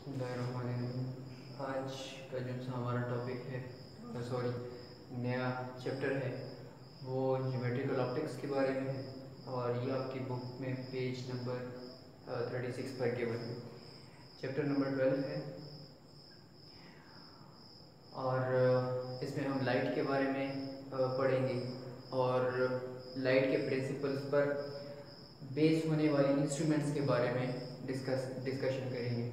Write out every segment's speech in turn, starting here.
बिस्मिल्लाहिर्रहमानिर्रहीम। आज का जो सा हमारा टॉपिक है, सॉरी, नया चैप्टर है, वो ज्योमेट्रिकल ऑप्टिक्स के बारे में है। और ये आपकी बुक में पेज नंबर 36 पर गिवन है। चैप्टर नंबर 12 है और इसमें हम लाइट के बारे में पढ़ेंगे और लाइट के प्रिंसिपल्स पर बेस होने वाली इंस्ट्रूमेंट्स के बारे में डिस्कशन करेंगे।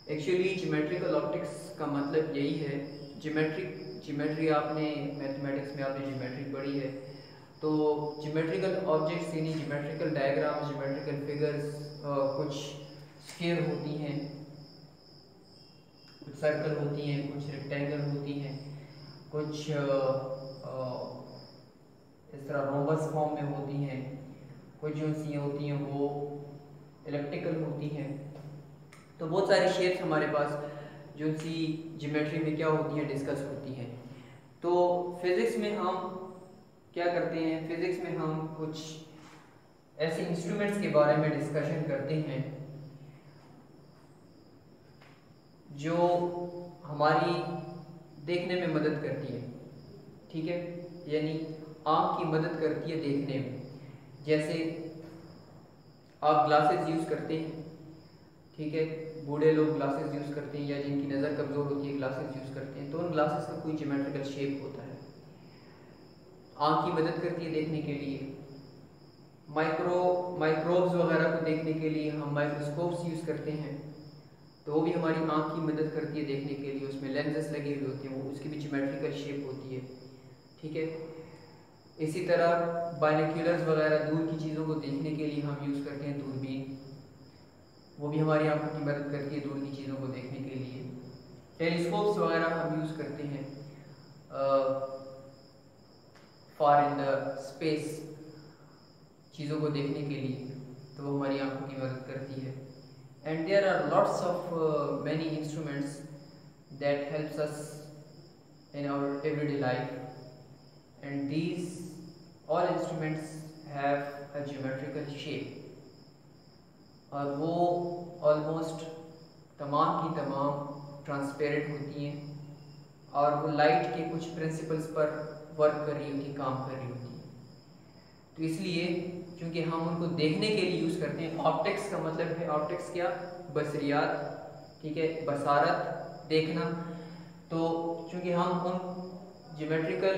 एक्चुअली ज्योमेट्रिकल ऑप्टिक्स का मतलब यही है। ज्योमेट्री आपने मैथमेटिक्स में आपने ज्योमेट्री पढ़ी है, तो ज्योमेट्रिकल ऑब्जेक्ट्स यानी ज्योमेट्रिकल डायग्राम्स, ज्योमेट्रिकल फिगर्स, कुछ स्फीयर होती हैं, कुछ सर्कल होती हैं, कुछ रेक्टेंगल होती हैं, कुछ इस तरह रोम्बस फॉर्म में होती हैं, कुछ जो सी होती हैं वो इलेप्टिकल होती हैं। तो बहुत सारी शेप्स हमारे पास जो सी ज्योमेट्री में क्या होती हैं, डिस्कस होती हैं। तो फिज़िक्स में हम क्या करते हैं, फिज़िक्स में हम कुछ ऐसे इंस्ट्रूमेंट्स के बारे में डिस्कशन करते हैं जो हमारी देखने में मदद करती है, ठीक है, यानी आँख की मदद करती है देखने में। जैसे आप ग्लासेस यूज़ करते हैं, ठीक है, बूढ़े लोग ग्लासेस यूज़ करते हैं या जिनकी नज़र कमज़ोर होती है ग्लासेस यूज़ करते हैं, तो उन ग्लासेस का कोई ज्योमेट्रिकल शेप होता है, आँख की मदद करती है देखने के लिए। माइक्रोब्स वगैरह को देखने के लिए हम माइक्रोस्कोप्स यूज़ करते हैं, तो वो भी हमारी आँख की मदद करती है देखने के लिए। उसमें लेंसेज लगे हुए होते हैं, वो उसकी भी ज्योमेट्रिकल शेप होती है, ठीक है। इसी तरह बाइनोक्यूलर्स वगैरह दूर की चीज़ों को देखने के लिए हम यूज़ करते हैं दूरबीन, वो भी हमारी आंखों की मदद करती है दूर की चीज़ों को देखने के लिए। टेलीस्कोप्स वगैरह हम यूज़ करते हैं फॉर इन द स्पेस, चीज़ों को देखने के लिए, तो वो हमारी आंखों की मदद करती है। And there are lots of many instruments that helps us in our everyday life, and these all instruments have a geometrical shape, और वो ऑलमोस्ट तमाम की तमाम ट्रांसपेरेंट होती हैं और वो लाइट के कुछ प्रिंसिपल्स पर वर्क कर रही होती, काम कर रही होती है। तो इसलिए क्योंकि हम उनको देखने के लिए यूज़ करते हैं, ऑप्टिक्स का मतलब है, ऑप्टिक्स क्या, बसरियात, ठीक है, बसारत, देखना। तो चूँकि हम उन ज्योमेट्रिकल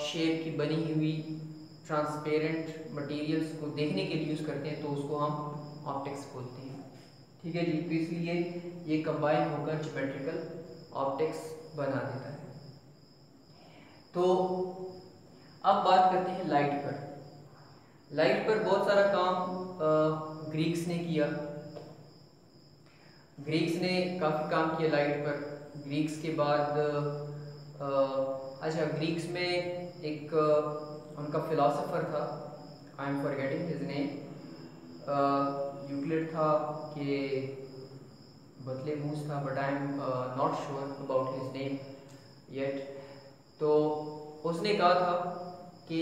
शेप की बनी हुई ट्रांसपेरेंट मटेरियल्स को देखने के लिए यूज़ करते हैं, तो उसको हम ऑप्टिक्स बोलते हैं, ठीक है जी। तो इसलिए ये कंबाइन होकर ज्योमेट्रिकल ऑप्टिक्स बना देता है। तो अब बात करते हैं लाइट पर। लाइट पर बहुत सारा काम ग्रीक्स ने किया, ग्रीक्स ने काफ़ी काम किया लाइट पर। ग्रीक्स के बाद अच्छा, ग्रीक्स में एक उनका फिलोसोफर था, I am forgetting his name, Euclid था कि बतलेमूस था, but I am not sure about his name yet. तो उसने कहा था कि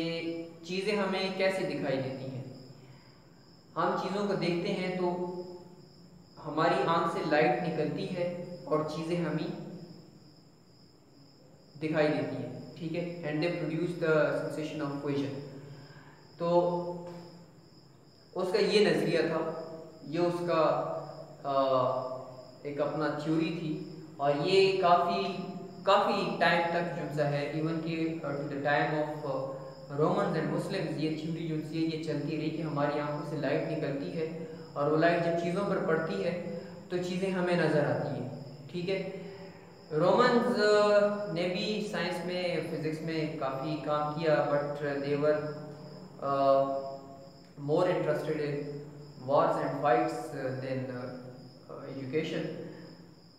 चीज़ें हमें कैसे दिखाई देती हैं, हम चीज़ों को देखते हैं तो हमारी आंख से लाइट निकलती है और चीज़ें हमें दिखाई देती हैं, ठीक है, and they produce the sensation of vision. तो उसका ये नज़रिया था, ये उसका एक अपना थ्योरी थी, और ये काफ़ी टाइम तक जो सा है, इवन कि to the time of Romans and Muslims, ये थ्योरी जो सी ये चलती रही कि हमारी आंखों से लाइट निकलती है और वो लाइट जब चीज़ों पर पड़ती है तो चीज़ें हमें नज़र आती हैं, ठीक है। रोमन्स ने भी साइंस में, फिज़िक्स में काफ़ी काम किया, but they were more interested in wars and fights than education.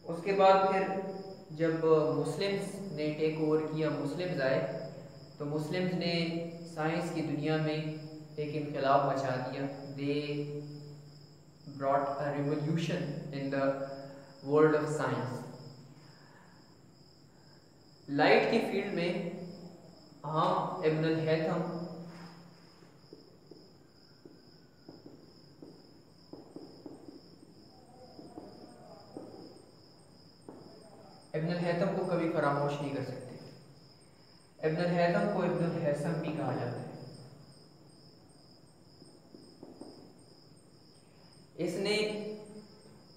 उसके बाद फिर जब मुस्लिम्स ने टेक ओवर किया, मुस्लिम्स आए, तो मुस्लिम्स ने साइंस की दुनिया में एक इनकलाब मचा दिया। They brought a revolution in the world of science. Light की फील्ड में हम इब्नुल हैथम, इब्नुल हैथम को कभी फरामोश नहीं कर सकते। इब्नुल हैथम को इब्नुल हैसम भी कहा जाता है। इसने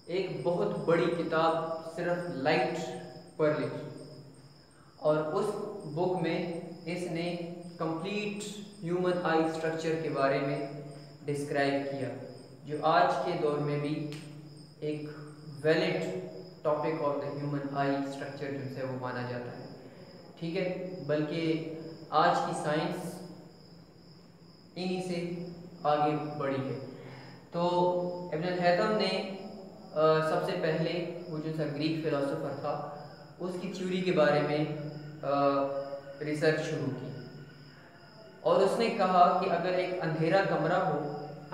एक बहुत बड़ी किताब सिर्फ लाइट पर लिखी और उस बुक में इसने कंप्लीट ह्यूमन आई स्ट्रक्चर के बारे में डिस्क्राइब किया, जो आज के दौर में भी एक valid topic of the human I structure जो है वो माना जाता है। ठीक है, बल्कि आज की साइंस इन्हीं से आगे बढ़ी है। तो इब्न हैथम ने सबसे पहले वो जो सा ग्रीक फिलोसोफर था उसकी थ्योरी के बारे में रिसर्च शुरू की और उसने कहा कि अगर एक अंधेरा कमरा हो,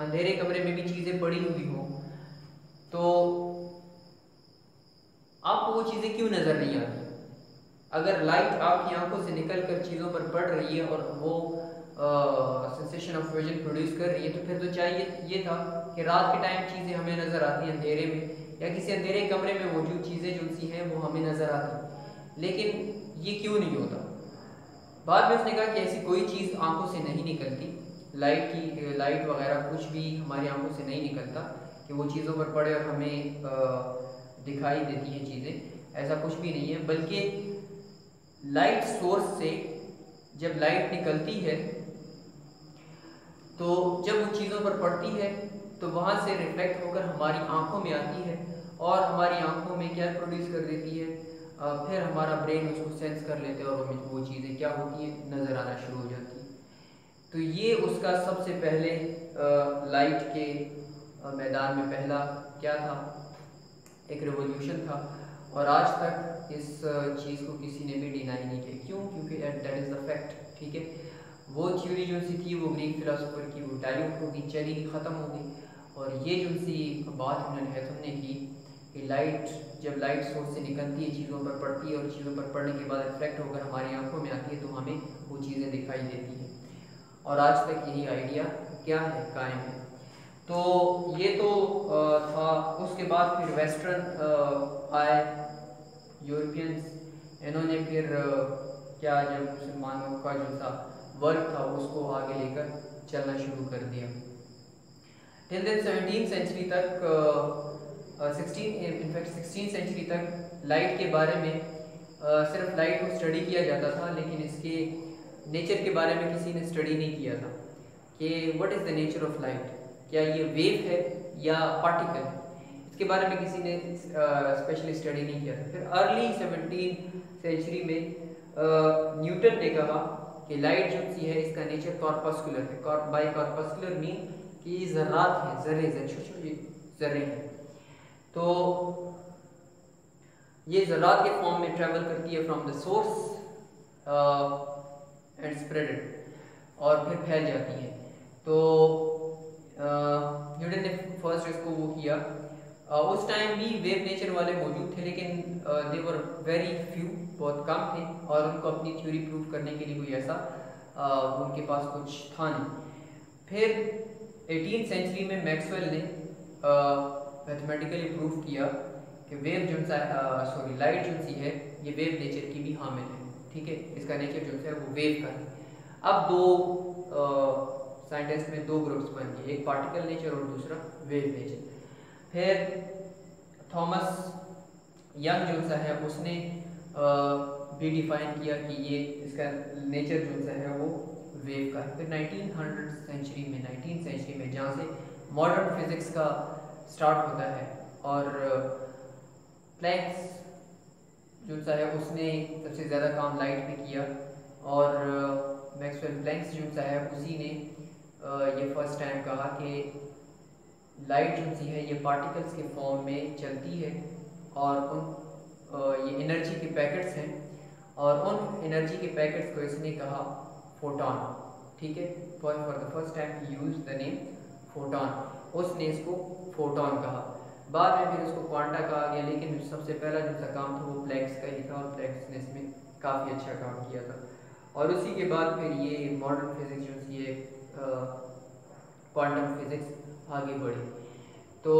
अंधेरे कमरे में भी चीज़ें पड़ी हुई हो, तो आपको वो चीज़ें क्यों नज़र नहीं आती? अगर लाइट आपकी आंखों से निकल कर चीज़ों पर पड़ रही है और वो सेंसेशन ऑफ विजन प्रोड्यूस कर रही है, तो फिर तो चाहिए ये था कि रात के टाइम चीज़ें हमें नज़र आती हैं अंधेरे में, या किसी अंधेरे कमरे में मौजूद चीज़ें जो सी हैं वो हमें नज़र आती, लेकिन ये क्यों नहीं होता? बाद में उसने कहा कि ऐसी कोई चीज़ आंखों से नहीं निकलती, लाइट वगैरह कुछ भी हमारी आंखों से नहीं निकलता कि वो चीज़ों पर पड़े और हमें दिखाई देती हैं चीज़ें, ऐसा कुछ भी नहीं है। बल्कि लाइट सोर्स से जब लाइट निकलती है तो जब उन चीज़ों पर पड़ती है तो वहाँ से रिफ्लेक्ट होकर हमारी आंखों में आती है और हमारी आंखों में क्या प्रोड्यूस कर देती है, फिर हमारा ब्रेन उसको सेंस कर लेते हैं और वो चीज़ें क्या होती हैं, नज़र आना शुरू हो जाती है। तो ये उसका सबसे पहले लाइट के मैदान में पहला क्या था, एक रेवोल्यूशन था और आज तक इस चीज़ को किसी ने भी डिनाई नहीं किया। क्यों? क्योंकि दैट इज़ द फैक्ट। ठीक है, वो थ्योरी जो सी थी वो ग्रीक फिलोसोफर की वो डाइल्यूट हो गई, चली गई, ख़त्म हो गई, और ये जो सी बात इब्न हैथम ने की कि जब लाइट सोर्स से निकलती है, चीज़ों पर पड़ती है और चीज़ों पर पड़ने के बाद रिफ्लेक्ट होकर हमारी आंखों में आती है तो हमें वो चीज़ें दिखाई देती हैं, और आज तक यही आइडिया क्या है, कायम है। तो ये तो था। उसके बाद फिर वेस्टर्न आए, यूरोपियंस, इन्होंने फिर क्या जब मुसलमानों का जो था वर्क था उसको आगे लेकर चलना शुरू कर दिया। टिल देन 17th सेंचुरी तक, 16th सेंचुरी तक लाइट के बारे में सिर्फ लाइट को स्टडी किया जाता था, लेकिन इसके नेचर के बारे में किसी ने स्टडी नहीं किया था कि what is the nature of light, क्या ये वेव है या पार्टिकल है, इसके बारे में किसी ने स्पेशली स्टडी नहीं किया था। फिर अर्ली 17th सेंचुरी में न्यूटन ने कहा कि लाइट जो सी है इसका नेचर कॉर्पस्कुलर है। बाय कॉर्पस्कुलर मीन कि ये ज़र्रात हैं, ज़र्रे, छोटे ज़र्रे हैं, तो ये ज़र्रात के फॉर्म में ट्रेवल करती है from the source and spreaded, और फिर फैल जाती है। तो न्यूटन ने फर्स्ट इसको वो किया। उस टाइम भी वेव नेचर वाले मौजूद थे, लेकिन दे वर वेरी फ्यू, बहुत कम थे, और उनको अपनी थ्योरी प्रूव करने के लिए कोई ऐसा उनके पास कुछ था नहीं। फिर 18th सेंचुरी में मैक्सवेल ने मैथमेटिकली प्रूव किया कि वेव जो लाइट जो सी है ये वेव नेचर की भी हामिल है। ठीक है, इसका नेचर जो है वो वेव का है। अब दो साइंटिस्ट में दो ग्रुप्स बन गए, एक पार्टिकल नेचर और दूसरा वेव नेचर। फिर थॉमस यंग जो सा है उसने भी डिफाइन किया कि ये इसका नेचर जो सा है वो वेव का है। फिर 19th सेंचुरी में जहाँ से मॉडर्न फिजिक्स का स्टार्ट होता है, और प्लैंक्स जो सा है उसने सबसे ज़्यादा काम लाइट पे किया, और मैक्सवेल प्लैंक्स जो सा है उसी ने ये फर्स्ट टाइम कहा कि लाइट जो सी है ये पार्टिकल्स के फॉर्म में चलती है, और ये एनर्जी के पैकेट्स हैं, और उन एनर्जी के पैकेट्स को इसने कहा फोटॉन। ठीक है, for the first time he used the name photon, उसने इसको फोटॉन कहा। बाद में फिर उसको क्वांटा कहा गया, लेकिन सबसे पहला जो सा काम था वो प्लैंक्स का ही था, और प्लैंक्स ने इसमें काफ़ी अच्छा काम किया था। और उसी के बाद फिर ये मॉडर्न फिजिक्स जो सी है क्वांटम फिजिक्स आगे बढ़ी। तो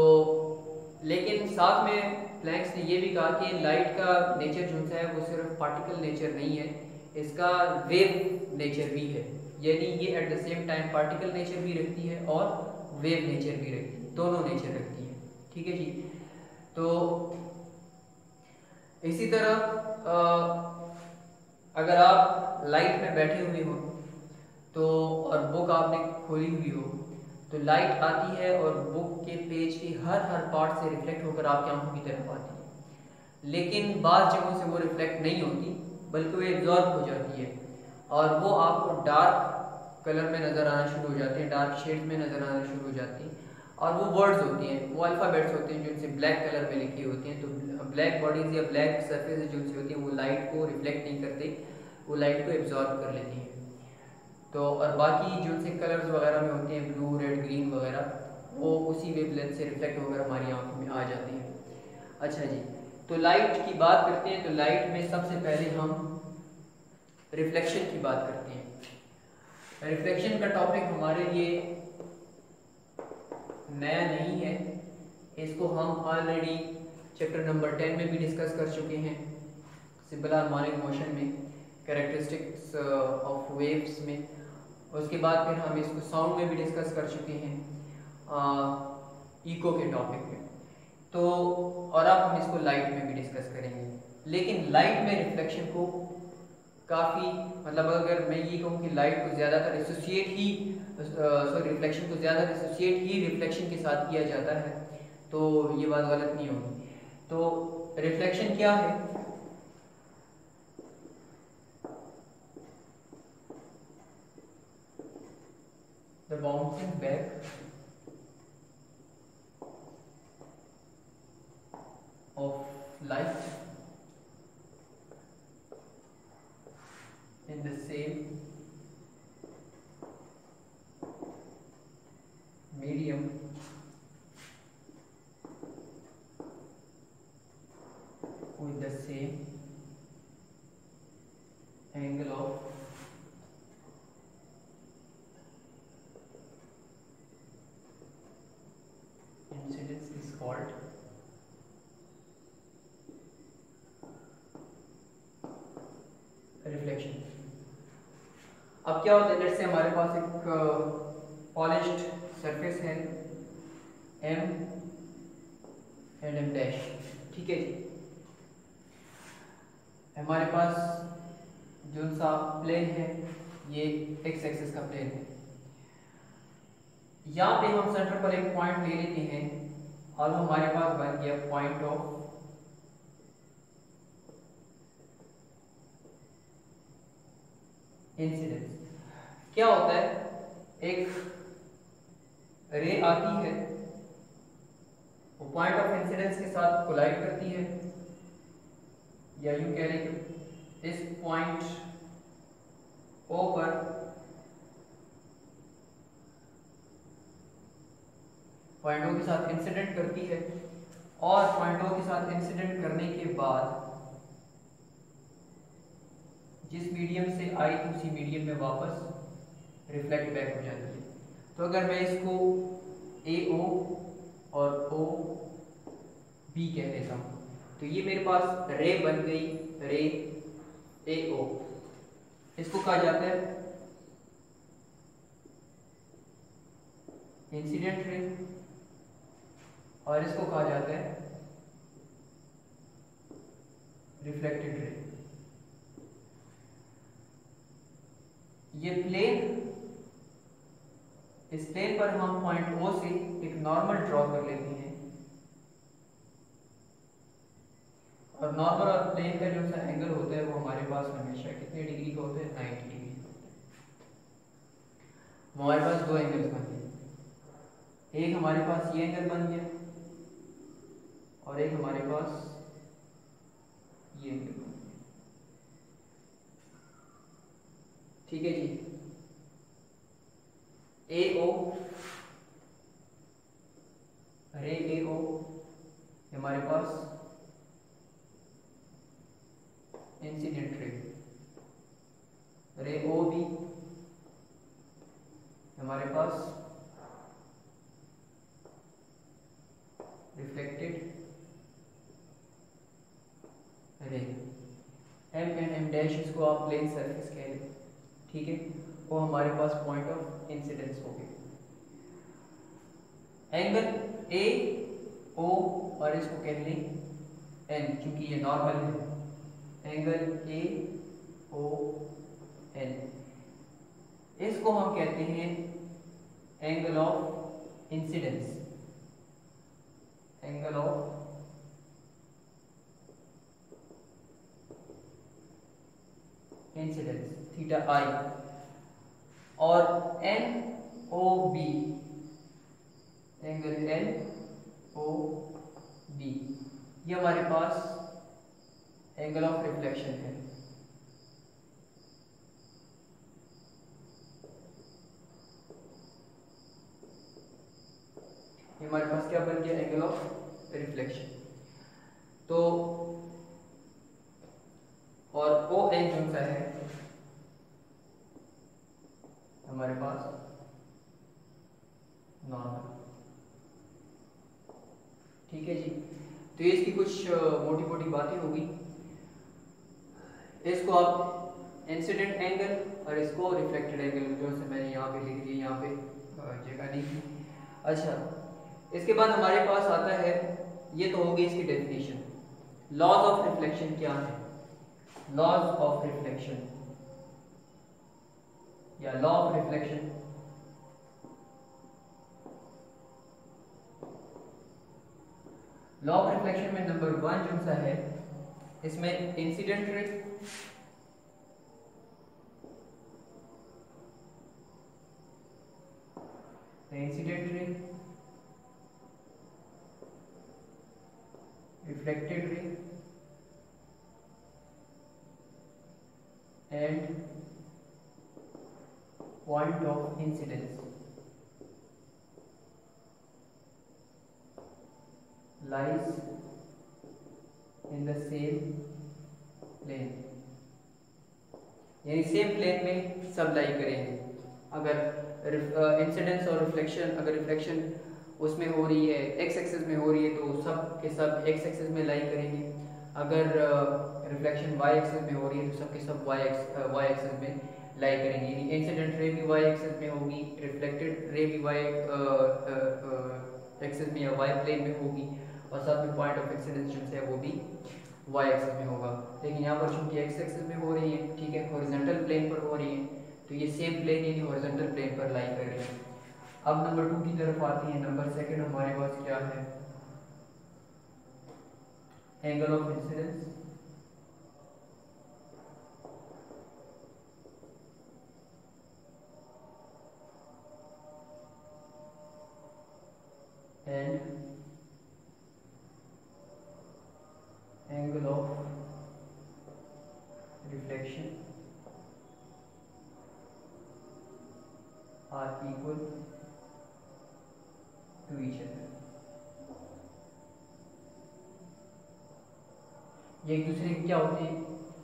लेकिन साथ में प्लैंक्स ने ये भी कहा कि लाइट का नेचर जो है वो सिर्फ पार्टिकल नेचर नहीं है, इसका वेव नेचर भी है, यानी ये at the same time particle nature भी रखती है और वेव नेचर भी रखती है, दोनों नेचर रखती है। ठीक है जी। तो इसी तरह अगर आप लाइट में बैठे हुए हो तो और बुक आपने खोली हुई हो तो लाइट आती है और बुक के पेज के हर पार्ट से रिफ्लेक्ट होकर आपकी आंखों की तरफ आती है, लेकिन बाज़ जगहों से वो रिफ्लेक्ट नहीं होती बल्कि वो एब्जॉर्ब हो जाती है और वो आपको डार्क कलर में नज़र आना शुरू हो जाते हैं, डार्क शेड्स में नज़र आना शुरू हो जाती हैं। और वो वर्ड्स होती हैं, वो अल्फ़ाबेट्स होते हैं जिनसे ब्लैक कलर में लिखी होती हैं। तो ब्लैक बॉडीज़ या ब्लैक सरफेस जिनसे होती हैं वो लाइट को रिफ्लेक्ट नहीं करते, वो लाइट को एब्जॉर्ब कर लेती हैं। तो और बाकी जो से कलर्स वगैरह में होते हैं ब्लू रेड ग्रीन वगैरह, वो उसी वेवलेंथ से रिफ्लेक्ट होकर हमारी आंखों में आ जाती हैं। अच्छा जी, तो लाइट की बात करते हैं। तो लाइट में सबसे पहले हम रिफ्लेक्शन की बात करते हैं। रिफ्लेक्शन का टॉपिक हमारे लिए नया नहीं है, इसको हम ऑलरेडी चैप्टर नंबर 10 में भी डिस्कस कर चुके हैं, सिंपल हार्मोनिक मोशन में, कैरेक्टरिस्टिक्स ऑफ वेव्स में। उसके बाद फिर हम इसको साउंड में भी डिस्कस कर चुके हैं, इको के टॉपिक में। तो और अब हम इसको लाइट में भी डिस्कस करेंगे। लेकिन लाइट में रिफ्लेक्शन को काफ़ी, मतलब अगर मैं ये कहूँ कि लाइट को ज़्यादातर एसोसिएट ही रिफ्लेक्शन को ज़्यादा एसोसिएट ही रिफ्लेक्शन के साथ किया जाता है, तो ये बात गलत नहीं होगी। तो रिफ्लेक्शन क्या है? The bouncing back of light in the same medium with the same angle of incidence is called reflection. अब क्या होता है, जैसे हमारे पास एक पॉलिश्ड सरफेस है M एंड M डैश, ठीक है जी। हमारे पास जो सा प्लेन है ये x एक्सिस का प्लेन है। यहाँ पे हम सेंटर पर एक पॉइंट ले लेते हैं और हमारे पास बन गया पॉइंट ऑफ इंसिडेंस। क्या होता है, एक रे आती है, वो पॉइंट ऑफ इंसिडेंस के साथ कोलाइड करती है, या यूं कह लें कि इस पॉइंट O पर पॉइंट O के साथ इंसिडेंट करती है और पॉइंट O के साथ इंसिडेंट करने के बाद जिस मीडियम से आई उसी मीडियम में वापस रिफ्लेक्ट बैक हो जाती है। तो अगर मैं इसको AO और OB कह लेता हूँ तो ये मेरे पास रे बन गई, रे AO। इसको कहा जाता है इंसिडेंट रे और इसको कहा जाता है रिफ्लेक्टेड रे। ये प्लेन, इस प्लेन पर हम पॉइंट O से एक नॉर्मल ड्रॉ कर लेते हैं और नॉर्मल और प्लेन का जो सा एंगल होता है वो हमारे पास हमेशा कितने डिग्री का होता है, 90 डिग्री। हमारे पास दो एंगल्स बन गए, एक हमारे पास ये एंगल बन गया और एक हमारे पास ये एंगल बन गया, ठीक है जी। AO, रे AO हमारे पास इंसिडेंट रे, रे OB हमारे पास reflected M and M dash, इसको आप प्लेन सरफेस कह लें, ठीक है, वो हमारे पास पॉइंट ऑफ इंसिडेंस हो गए। एंगल ए ओ और इसको कह लें एन, क्योंकि ये नॉर्मल है, एंगल ए ओ एन, इसको हम कहते हैं angle of incidence, angle of incidence theta I. और N O B, angle N O B, ये हमारे पास एंगल ऑफ रिफ्लेक्शन है। ये हमारे पास क्या बन गया, एंगल ऑफ रिफ्लेक्शन। तो और ओ एन जो सा है हमारे पास नॉर्मल, ठीक है जी। तो ये इसकी कुछ मोटी मोटी बातें होगी। इसको आप इंसिडेंट एंगल और इसको रिफ्लेक्टेड एंगल जो से मैंने यहाँ पे लिख दिया, यहाँ पे जगह नहीं थी। अच्छा, इसके बाद हमारे पास आता है, ये तो होगी इसकी डेफिनेशन। लॉज ऑफ रिफ्लेक्शन क्या है? लॉज ऑफ रिफ्लेक्शन या law of reflection, law of reflection में नंबर 1 जो सा है, इसमें incident ray, incident ray, reflected ray and point of incidence lies in the same plane, यानी सेम प्लेन में सब लाई करेंगे। अगर इंसिडेंस और रिफ्लेक्शन, अगर रिफ्लेक्शन उसमें हो रही है, एक्स एक्सिस में हो रही है, तो सब के सब एक्स एक्सिस में लाई करेंगे। अगर रिफ्लेक्शन वाई एक्सिस में हो रही है, तो सब के सब वाई एक्सिस में लाई करेंगे। यानी इंसिडेंट रे भी वाई एक्सिस में होगी, रिफ्लेक्टेड रे भी वाई एक्सिस में या वाई प्लेन में होगी, और साथ में पॉइंट ऑफ इंसिडेंस जो है वो भी वाई एक्सिस में होगा। लेकिन यहाँ पर चूंकि एक्स एक्सिस में हो रही है, ठीक है, हॉरिजॉन्टल प्लेन पर हो रही है, तो ये सेम प्लेन यानी हॉरिजॉन्टल प्लेन पर लाई कर रही है। अब नंबर 2 की तरफ आती है। नंबर 2 हमारे पास क्या है? Angle of incidence and angle of reflection are equal to each other। ये एक दूसरे के क्या होते हैं?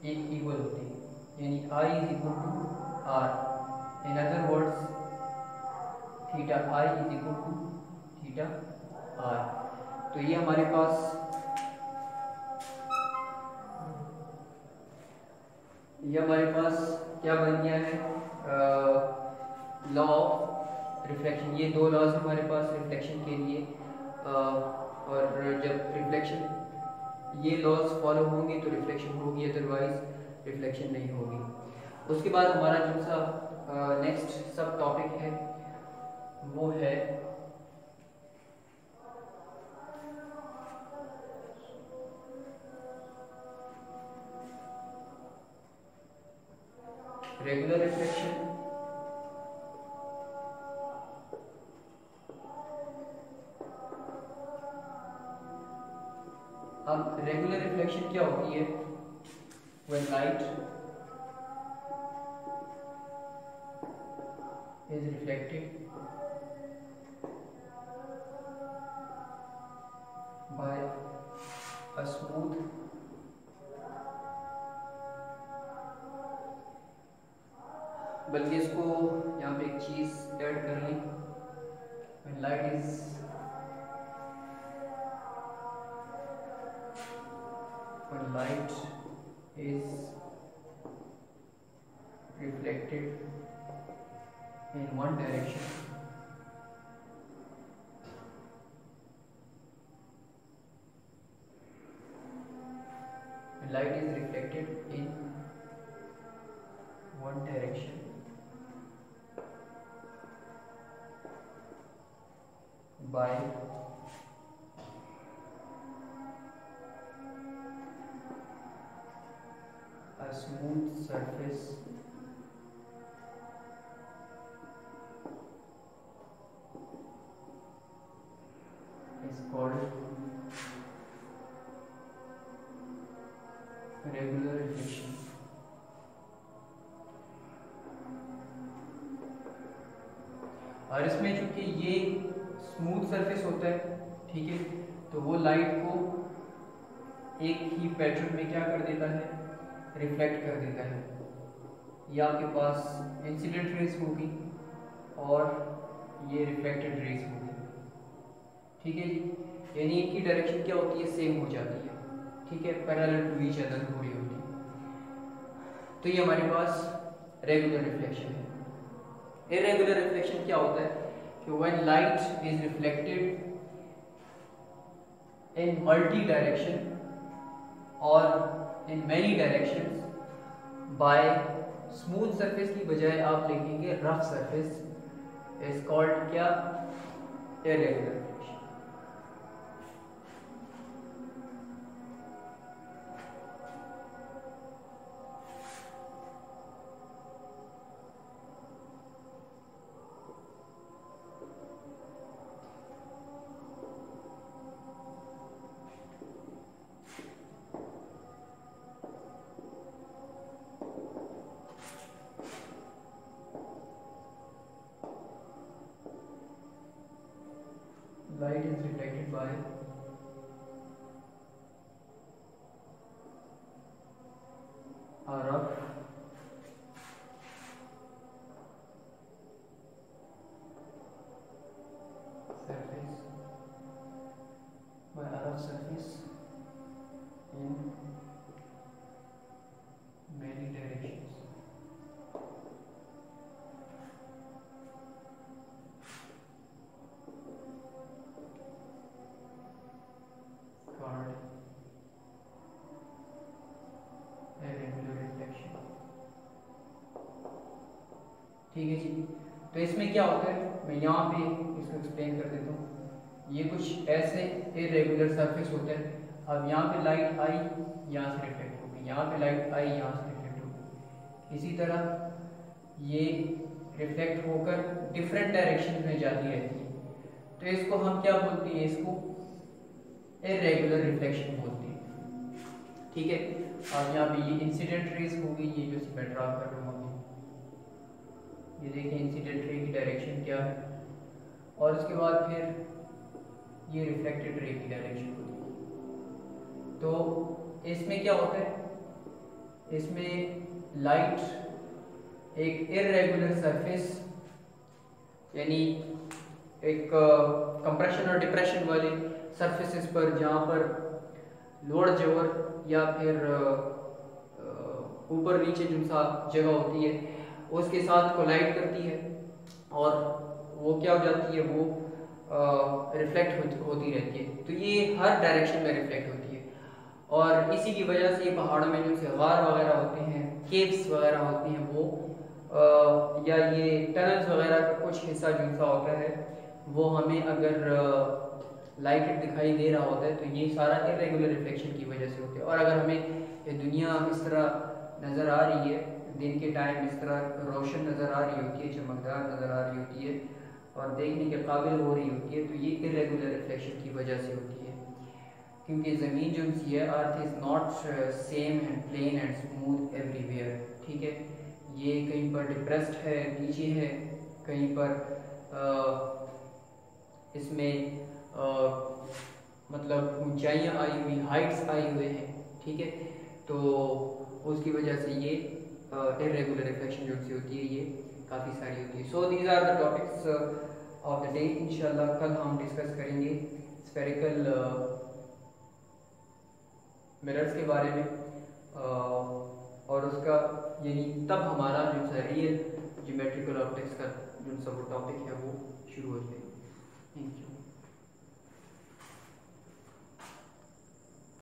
एक इक्वल होते हैं, यानी I is equal to R। in other words theta I is equal to theta R। तो ये हमारे पास क्या बन गया है? Law of reflection. ये 2 लॉज हमारे पास रिफ्लेक्शन के लिए, और जब रिफ्लेक्शन ये लॉज फॉलो होंगे तो रिफ्लेक्शन होगी, अदरवाइज रिफ्लेक्शन नहीं होगी। उसके बाद हमारा जो सा नेक्स्ट सब टॉपिक है वो है रेगुलर रिफ्लेक्शन। अब रेगुलर रिफ्लेक्शन क्या होती है? when light is reflected by a smooth बल्कि इसको यहाँ पे एक चीज ऐड कर लें। when light is reflected reflected in one direction light is reflected in one direction by a smooth surface is called regular reflection. और इसमें चूंकि ये स्मूथ सरफेस होता है, ठीक है, तो वो लाइट को एक ही पैटर्न में क्या कर देता है, रिफ्लेक्ट कर देता है। ये आपके पास इंसिडेंट रेज होगी और ये रिफ्लेक्टेड रेज होगी, ठीक है जी। यानी इनकी डायरेक्शन क्या होती है, सेम हो जाती है, ठीक है, पैरेलल टू ईच अदर हो रही होती है। तो ये हमारे पास रेगुलर रिफ्लेक्शन है। इरेगुलर रिफ्लेक्शन क्या होता है कि when light is reflected in multi direction और in many directions by smooth surface की बजाय आप लिखेंगे रफ सरफेस, इज कॉल्ड क्या, irregular reflection. Light is reflected by a rough surface, in many directions. ठीक है जी। तो इसमें क्या होता है, मैं यहाँ पे इसको एक्सप्लेन कर देता हूँ। ये कुछ ऐसे इरेगुलर सरफेस होते हैं। अब यहाँ पे लाइट आई, यहाँ से रिफ्लेक्ट होगी, यहाँ पे लाइट आई, यहाँ से रिफ्लेक्ट होगी। इसी तरह ये रिफ्लेक्ट होकर डिफरेंट डायरेक्शन में जाती रहती है। तो इसको हम क्या बोलते हैं, इसको इरेगुलर रिफ्लेक्शन बोलते हैं, ठीक है। अब यहाँ पे ये इंसिडेंट रेज होगी, ये जो मैं ड्रा कर रहा हूँ, ये देखिए इंसिडेंट रे की डायरेक्शन क्या है, और उसके बाद फिर ये रिफ्लेक्टेड रे की डायरेक्शन होती है। तो इसमें क्या होता है, इसमें लाइट एक इरेगुलर सरफेस यानी एक कंप्रेशन और डिप्रेशन वाले सरफेसेस पर, जहाँ पर लोअर जोर या फिर ऊपर नीचे जो सा जगह होती है उसके साथ कोलाइड करती है, और वो क्या हो जाती है, वो रिफ्लेक्ट होती रहती है। तो ये हर डायरेक्शन में रिफ्लेक्ट होती है, और इसी की वजह से पहाड़ों में जो से गार वगैरह होते हैं, केव्स वगैरह होती हैं, वो या ये टनल्स वगैरह का कुछ हिस्सा जो सा होता है, वो हमें अगर लाइटेड दिखाई दे रहा होता है तो ये सारा इरेगुलर रिफ्लेक्शन की वजह से होता है। और अगर हमें ये दुनिया इस तरह नज़र आ रही है, दिन के टाइम इस तरह रोशन नज़र आ रही होती है, चमकदार नज़र आ रही होती है और देखने के काबिल हो रही होती है, तो ये इरेगुलर रिफ्लेक्शन की वजह से होती है। क्योंकि ज़मीन जो सी है, earth is not same and plain and smooth everywhere, ठीक है। ये कहीं पर डिप्रेस्ड है, नीचे है, कहीं पर इसमें मतलब ऊंचाइयाँ आई हुई, हाइट्स आई हुए हैं, ठीक है। तो उसकी वजह से ये इरेगुलर रिफ्लेक्शन जो सी होती है ये काफ़ी सारी होती है। So these are the topics of the day. इंशाल्लाह कल हम डिस्कस करेंगे स्फेरिकल मिरर्स के बारे में और उसका यानी तब हमारा जो सा रियल ज्योमेट्रिकल ऑब्जेक्ट्स का जो सा वो टॉपिक है वो शुरू हो जाएगा। Thank you.